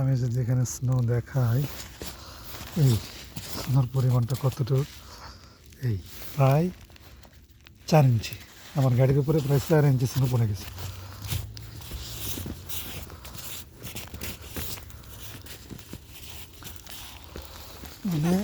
আমি যদি এখানে স্নো দেখাই, এই স্নোর পরিমাণটা কতটুকু, এই প্রায় 4 ইঞ্চি। আমার গাড়ির উপরে প্রায় 4 ইঞ্চি স্নো পড়ে গেছে। মানে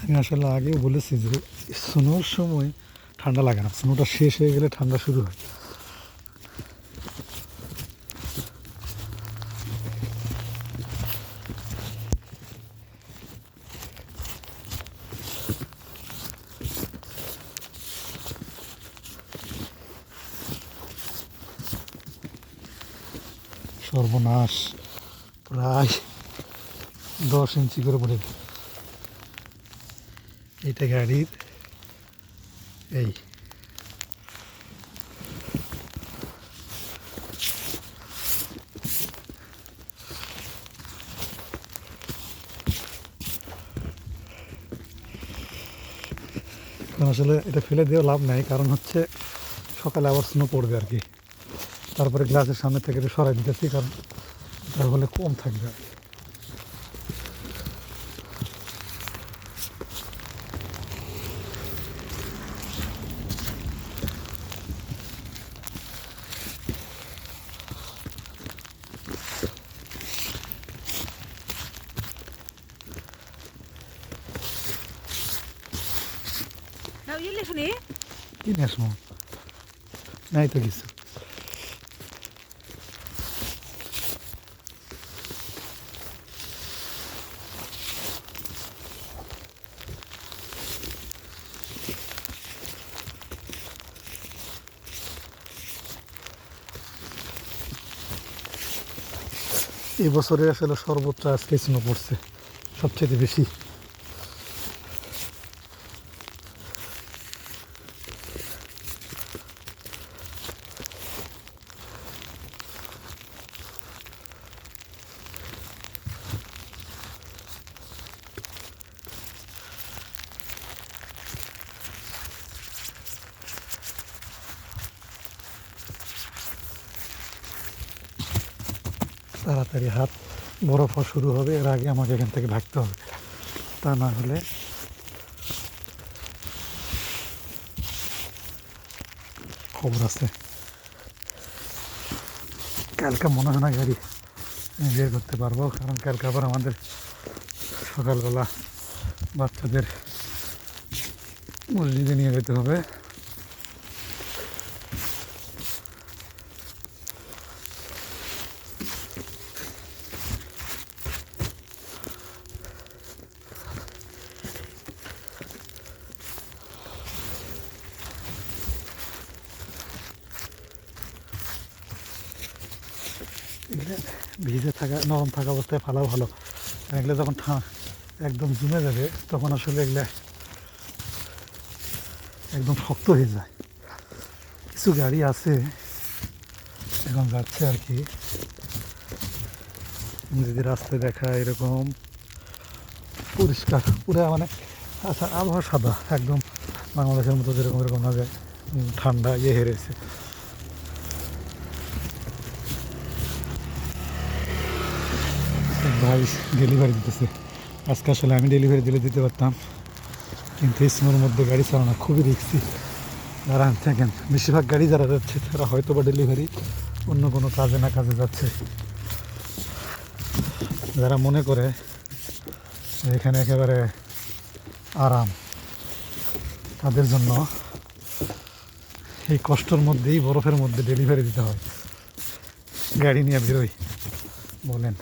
আমি আসলে আগেও বলেছি যে স্নোর সময় ঠান্ডা লাগে না, স্নোটা শেষ হয়ে গেলে ঠান্ডা শুরু হয়। সর্বনাশ, প্রায় 10 ইঞ্চি করে পড়ে গেছে। এইটা গাড়ির এই আসলে এটা ফেলে দিয়েও লাভ নাই, কারণ হচ্ছে সকালে আবার স্নো পড়বে আর কি। তারপরে গ্লাসের সামনে থেকে একটু সরাই দিতেছি, কারণ তার ফলে কম থাকবে আর কি। কি নেসমো নাই তো কিছু। এবছরে আসলে সর্বোচ্চ আজকে স্নো পড়ছে সবচেয়ে বেশি। তাড়াতাড়ি হাত বরফ হওয়া শুরু হবে, এর আগে আমাকে এখান থেকে ভাগতে হবে, তা না হলে খবর আছে। কালকে মনে হয় না গাড়ি আমি বের করতে পারবো, কারণ কালকে আবার আমাদের সকালবেলা বাচ্চাদের মসজিদে নিয়ে যেতে হবে। এগুলো ভিজে থাকা, নরম থাকা অবস্থায় ফালাও ভালো, এগুলো যখন একদম জমে যাবে তখন আসলে এগুলো একদম শক্ত হয়ে যায়। কিছু গাড়ি আছে এখন যাচ্ছে আর কি, যদি রাস্তায় দেখা এরকম পরিষ্কার পুরো, মানে আচ্ছা আবহাওয়া সাদা একদম বাংলাদেশের মতো যেরকম এরকম না যায়, ঠান্ডা হেরেছে। ভাই ডেলিভারি দিতেছে, আজকে আসলে আমি ডেলিভারি দিতে পারতাম, কিন্তু এই স্নোর মধ্যে গাড়ি চালানো খুবই রিস্কি। যারা থাকেন বেশিরভাগ গাড়ি যারা যাচ্ছে তারা হয়তো বা ডেলিভারি অন্য কোনো কাজে না কাজে যাচ্ছে। যারা মনে করে এখানে একেবারে আরাম, তাদের জন্য এই কষ্টের মধ্যেই বরফের মধ্যে ডেলিভারি দিতে হয়। গাড়ি নিয়ে বেরোই বলেন।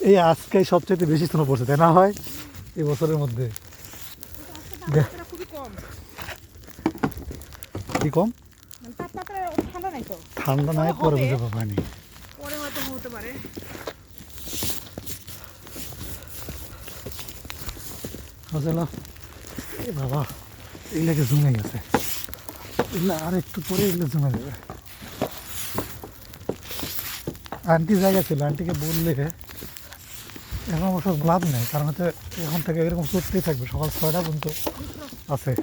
এই আজকে সবচেয়ে বেশি স্নো পড়ছে, তাই না হয় এই বছরের মধ্যে? কি কম? ঠান্ডা নাই, পরে বুঝে পাবানি। বুঝলো এ বাবা এইগুলাকে জমে গেছে, এগুলো আর একটু পরে এগুলো জমে যাবে। আন্টি জায়গা ছিল, আন্টিকে বললে এখন অবশ্য লাভ নেই, কারণ হচ্ছে এখন থেকে এরকম চলতেই থাকবে, সকাল 6টা পর্যন্ত আছে।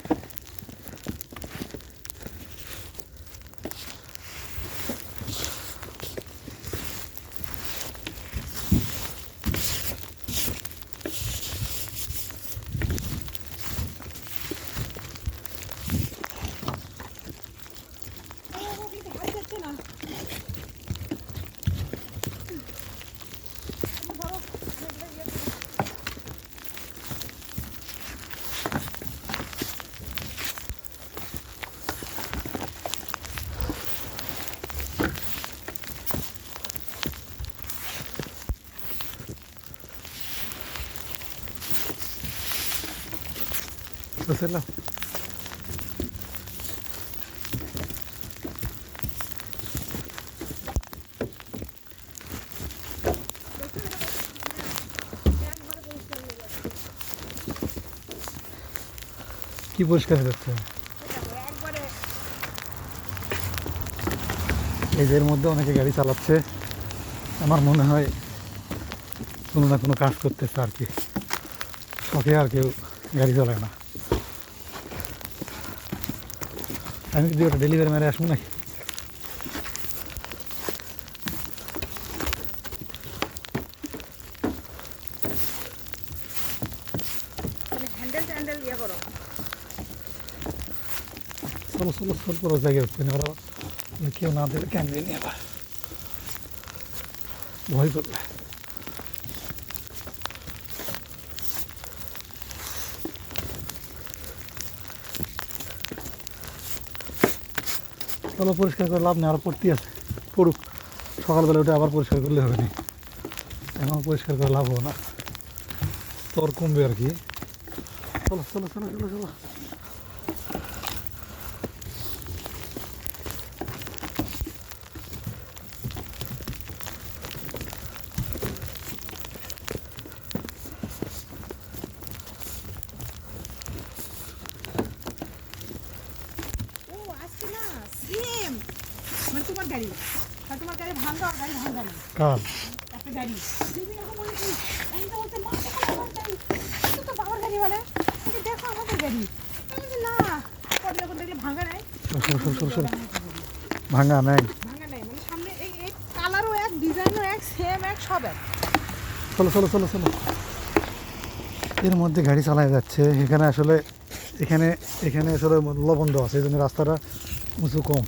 বুঝলাম কি পরিষ্কার হয়ে যাচ্ছে, এদের মধ্যে অনেকে গাড়ি চালাচ্ছে, আমার মনে হয় কোনো না কোনো কাজ করতেছে আর কি, শখে আর কেউ গাড়ি চালায় না। আমি যদি ওটা ডেলিভারি মেরে আসবো নাকি? চলো চলো চল পুরো জায়গায় উঠবে না, ওরা কেউ না দিলে ক্যামেরা নিয়ে আবার ভয় করবে। চলো পরিষ্কার করে লাভ নেই, আর পড়তে আছে, পড়ুক, সকালবেলা উঠে আবার পরিষ্কার করলে হবে না, এখন পরিষ্কার করে লাভ হবে না, তোর কমবে আর কি। চলো চলো চলো চলো চলো। তোমার গাড়ি তোমার গাড়ি ভাঙা, গাড়ি ভাঙা না কাল একটা গাড়ি তুমি এখন বলে কি আমি তো বলতে মা আমার গাড়ি, তো তো বাবার গাড়ি বলে তুমি দেখো আমাদের গাড়ি, আমি বলি না পরে যখন দেখলে ভাঙা নাই, ভাঙা নাই, ভাঙা নাই মানে সামনে এই এই কালারও এক, ডিজাইনও এক, সেম এক, সব এক। চলো চলো চলো চলো। এর মধ্যে গাড়ি চালায় যাচ্ছে, এখানে আসলে এখানে এখানে আসলে লবণ দেওয়া আছে, এই জন্য রাস্তাটা উঁচু কম।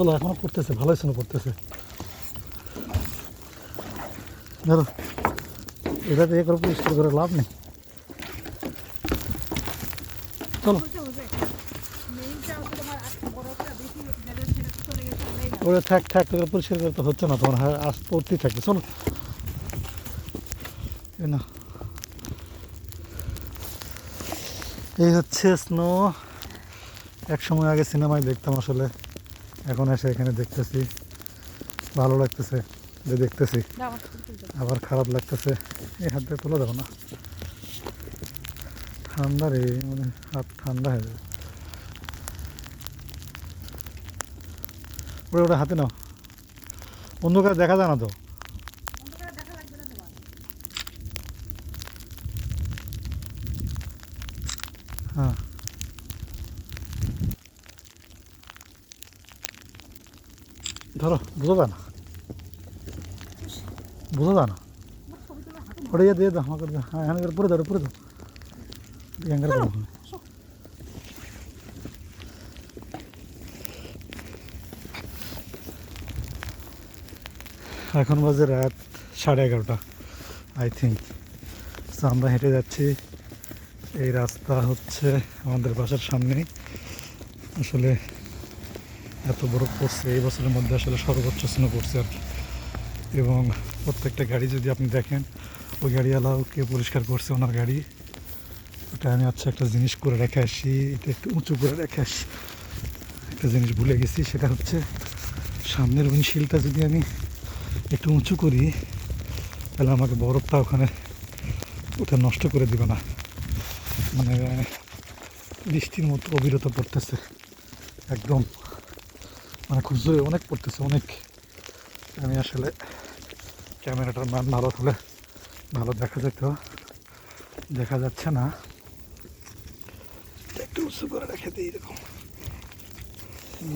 চলো এখনো পড়তেছে, ভালোই শোনো পড়তেছে, ধরো এটা দিয়ে করে পরিষ্কার করে লাভ নেই। চলো ওরা থাক থাক, তোকে পরিষ্কার করে তো হচ্ছে না, তোমার আজ পড়তেই থাকবে। চলো না, এই হচ্ছে স্নো। এক সময় আগে সিনেমায় দেখতাম আসলে, এখন এসে এখানে দেখতেছি, ভালো লাগতেছে যে দেখতেছি, আবার খারাপ লাগতেছে। এই হাত দিয়ে তুলে দেবো না, ঠান্ডা রে, মানে হাত ঠান্ডা হয়ে যাবে। ওটা ওটা হাতে নাও, অন্ধকারে দেখা যায় না তো। হ্যাঁ ধরো, বোঝা যায় না, বোঝা যায় না, ওটা ইয়ে দিয়ে দাও আমাকে, হ্যাঁ এখানে করে পরে দাও, পরে দাও, গ্যাঙ্গার কম হবে। এখন বাজে রাত 11:30 আই থিঙ্ক। তো আমরা হেঁটে যাচ্ছি, এই রাস্তা হচ্ছে আমাদের বাসার সামনেই। আসলে এত বরফ পড়ছে এই বছরের মধ্যে, আসলে সর্বোচ্চ স্নো পড়ছে আর কি। এবং প্রত্যেকটা গাড়ি যদি আপনি দেখেন, ওই গাড়িওয়ালাও কে পরিষ্কার করছে ওনার গাড়ি। ওটা আমি আচ্ছা একটা জিনিস করে রেখে আসি, এটা একটু উঁচু করে রেখে আসি। একটা জিনিস ভুলে গেছি, সেটা হচ্ছে সামনের উইন্ডশিল্ডটা যদি আমি একটু উঁচু করি, তাহলে আমাকে বরফটা ওখানে উঠে নষ্ট করে দিবে না। মানে বৃষ্টির মতো অবিরত পড়তেছে একদম, মানে খুব জোরে অনেক পড়তেছে অনেক। আমি আসলে ক্যামেরাটার মান ভালো হলে ভালো দেখা যেত, দেখা যাচ্ছে না। একটু উঁচু করে রেখে দিই এরকম,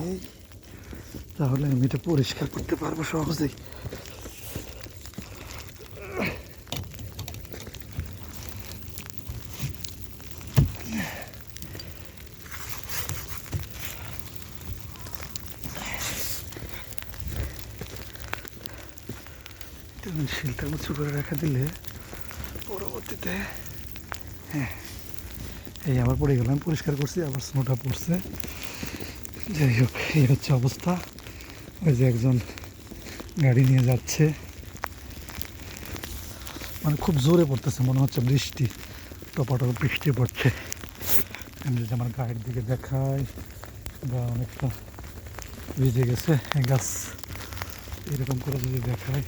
এই তাহলে আমি এটা পরিষ্কার করতে পারবো সহজেই। শিলটা উঁচু করে রেখে দিলে পরবর্তীতে, হ্যাঁ এই আবার পড়ে গেলাম, পরিষ্কার করছি আবার স্নোটা পড়ছে। যাই হোক, এই হচ্ছে অবস্থা। ওই যে একজন গাড়ি নিয়ে যাচ্ছে, মানে খুব জোরে পড়তেছে, মনে হচ্ছে বৃষ্টি, টপাটপ বৃষ্টি পড়ছে। আমি যদি আমার গায়ের দিকে দেখাই, বা অনেকটা ভিজে গেছে গাছ, এরকম করে যদি দেখাই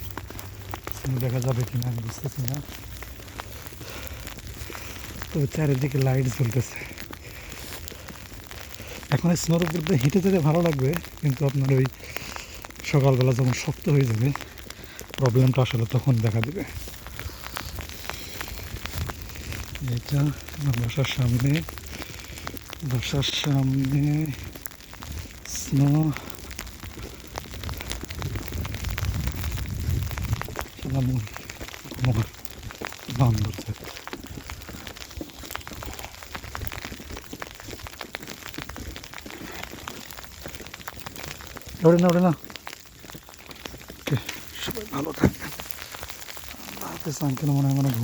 দেখা যাবে কিনা আমি বুঝতেছি না। তবে চারিদিকে লাইট জ্বলতেছে। এখন স্নোর উপর দিয়ে হেঁটে যেতে ভালো লাগবে, কিন্তু আপনার ওই সকালবেলা যখন শক্ত হয়ে যাবে প্রবলেমটা আসলে তখন দেখা দেবে। এটা আমার বাসার সামনে, বাসার সামনে স্নো বান্দর ওঠে না, ওঠে না। সবাই ভালো থাকবেন, আল্লাহ হাফেজ। আঙ্কেল মনে হয় ঘুমা